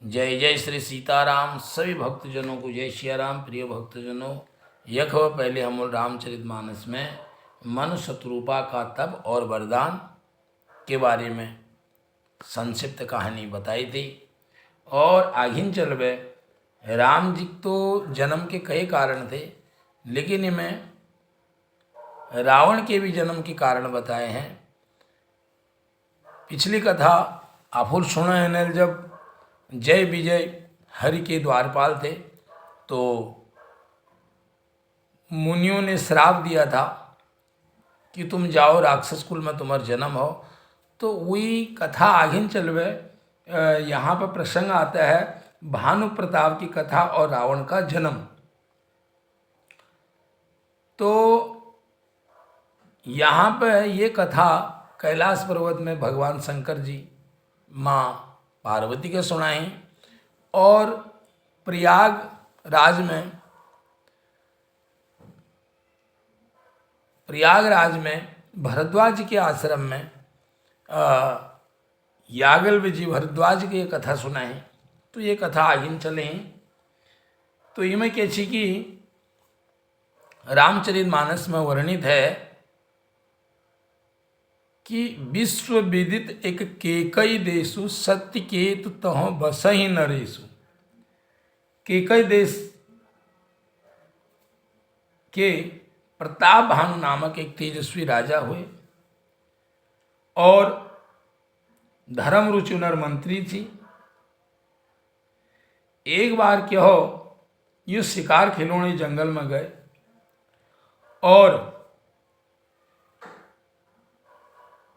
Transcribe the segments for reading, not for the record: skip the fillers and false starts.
जय जय श्री सीताराम। सभी भक्तजनों को जय सिया राम। प्रिय भक्तजनों, यह खबर पहले हम लोग रामचरितमानस में मनु शत्रुपा का तप और वरदान के बारे में संक्षिप्त कहानी बताई थी। और आगिन चलवे राम जी तो जन्म के कई कारण थे, लेकिन इनमें रावण के भी जन्म के कारण बताए हैं। पिछली कथा आप सुना है न, जब जय विजय हरि के द्वारपाल थे तो मुनियों ने श्राप दिया था कि तुम जाओ राक्षस कुल में तुम्हारा जन्म हो। तो वही कथा आगिन चलवे यहाँ पर प्रसंग आता है भानु प्रताप की कथा और रावण का जन्म। तो यहाँ पर ये कथा कैलाश पर्वत में भगवान शंकर जी माँ पार्वती के सुनाई और प्रयागराज में भरद्वाज के आश्रम में यागल्व जी भरद्वाज की ये कथा सुनाई। तो ये कथा आगिन चले हैं। तो इनमें क्या छी कि रामचरितमानस में वर्णित है कि विश्व विदित एक केकई देशु सत्य केतु तह बसहि नरेशु। केकई देश के प्रताप भानु नामक एक तेजस्वी राजा हुए और धर्म रुचि मंत्री थी। एक बार क्या हो, ये शिकार खिलौने जंगल में गए और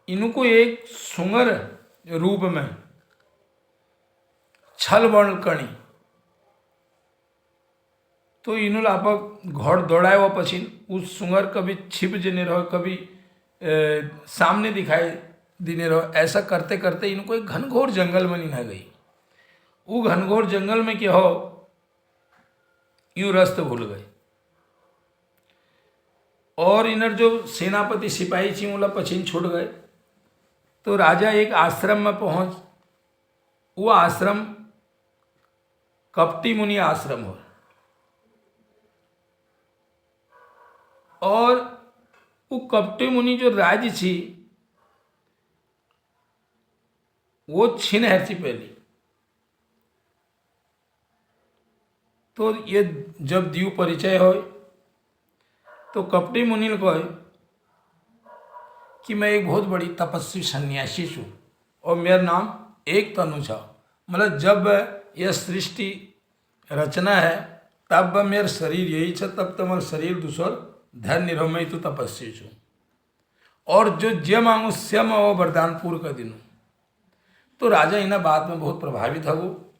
इनको एक सुंगर रूप में छल वर्ण कणी तो इन्होंने आप घोड़ दौड़ाए हुआ पछी उस सुंगर कभी छिप जने रहो, कभी सामने दिखाई देने रहो। ऐसा करते करते इनको एक घनघोर जंगल में निना गई। वो घनघोर जंगल में क्या हो, यूं रास्ते भूल गए और इनर जो सेनापति सिपाही थी उला पछीन छूट गए। तो राजा एक आश्रम में पहुंच, वो आश्रम कपटी मुनि आश्रम हो और वो कपटी मुनि जो राज्य थी वो छीन हरची पहली। तो ये जब दीव परिचय हो तो कपटी मुनि को कि मैं एक बहुत बड़ी तपस्वी सन्यासी हूँ और मेरा नाम एक तनु छा। मतलब जब यह सृष्टि रचना है तब मेरा शरीर यही छा, तब तो मेरा शरीर दूसर धन्य रहो, मैं तो तपस्वी छूँ और जो जे मांगू से मैं वो वरदान पूर्ण कर दिनूँ। तो राजा इन बात में बहुत प्रभावित है। वो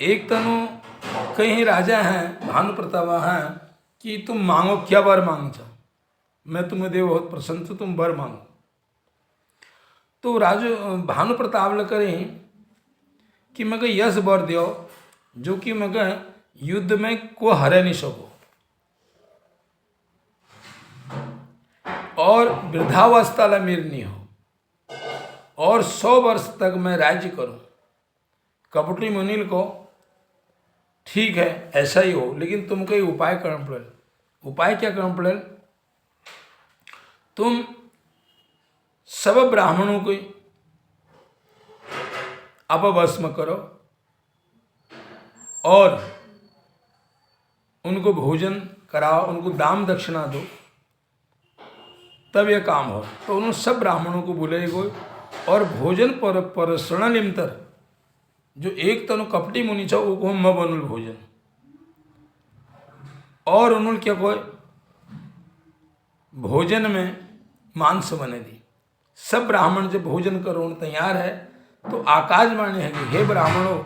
एक तनु कहीं राजा हैं भानु प्रताप हैं कि तुम मांगो, क्या वर मांग चाहो, मैं तुम्हें देव बहुत प्रसन्न हूँ, तुम वर मांगो। तो राजू भानु प्रताप ने करें कि मैं यश वर दो जो कि मैं युद्ध में को हरे नहीं सको और वृद्धावस्था ला मेर नहीं हो और 100 वर्ष तक मैं राज्य करूं। कपटी मुनिल को ठीक है ऐसा ही हो, लेकिन तुमको एक उपाय करना पड़े। उपाय क्या करना पड़े, तुम सब ब्राह्मणों को अपभस्म करो और उनको भोजन कराओ, उनको दाम दक्षिणा दो, तब यह काम हो। तो उन्होंने सब ब्राह्मणों को बुलाए गए और भोजन पर शरणलिमतर जो एक तनु कपटी मुनि छा वो म बनल भोजन और उन्होंने क्या कहे भोजन में मांस बने दी। सब ब्राह्मण जब भोजन करो तैयार है तो आकाशवाणी है कि हे ब्राह्मणों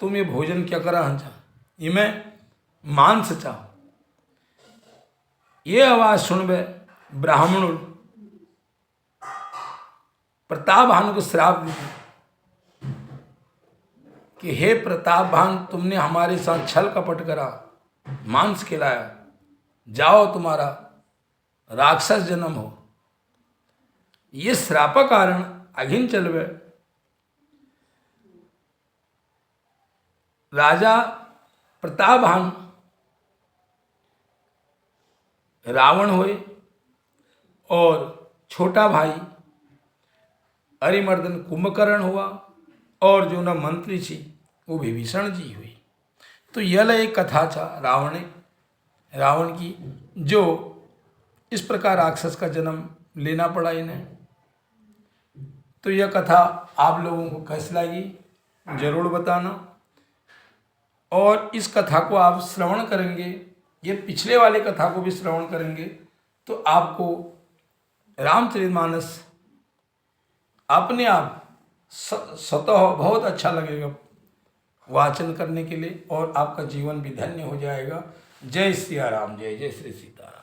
तुम ये भोजन क्या करा चाह, इमें मांस चाहो। ये आवाज सुनबे ब्राह्मणों प्रताप भानु को श्राप दी कि हे प्रताप भानु तुमने हमारे साथ छल कपट करा, मांस खिलाया, जाओ तुम्हारा राक्षस जन्म हो। ये श्राप कारण आगिन चलवे राजा प्रतापवान रावण हुए और छोटा भाई अरिमर्दन कुंभकर्ण हुआ और जो ना मंत्री थी वो विभीषण जी हुई। तो यह एक कथा था रावण की, जो इस प्रकार राक्षस का जन्म लेना पड़ा इन्हें। तो यह कथा आप लोगों को कैसी लगी जरूर बताना, और इस कथा को आप श्रवण करेंगे, ये पिछले वाले कथा को भी श्रवण करेंगे तो आपको रामचरितमानस अपने आप स्वतः बहुत अच्छा लगेगा वाचन करने के लिए, और आपका जीवन भी धन्य हो जाएगा। जय सिया राम, जय जय श्री सीताराम।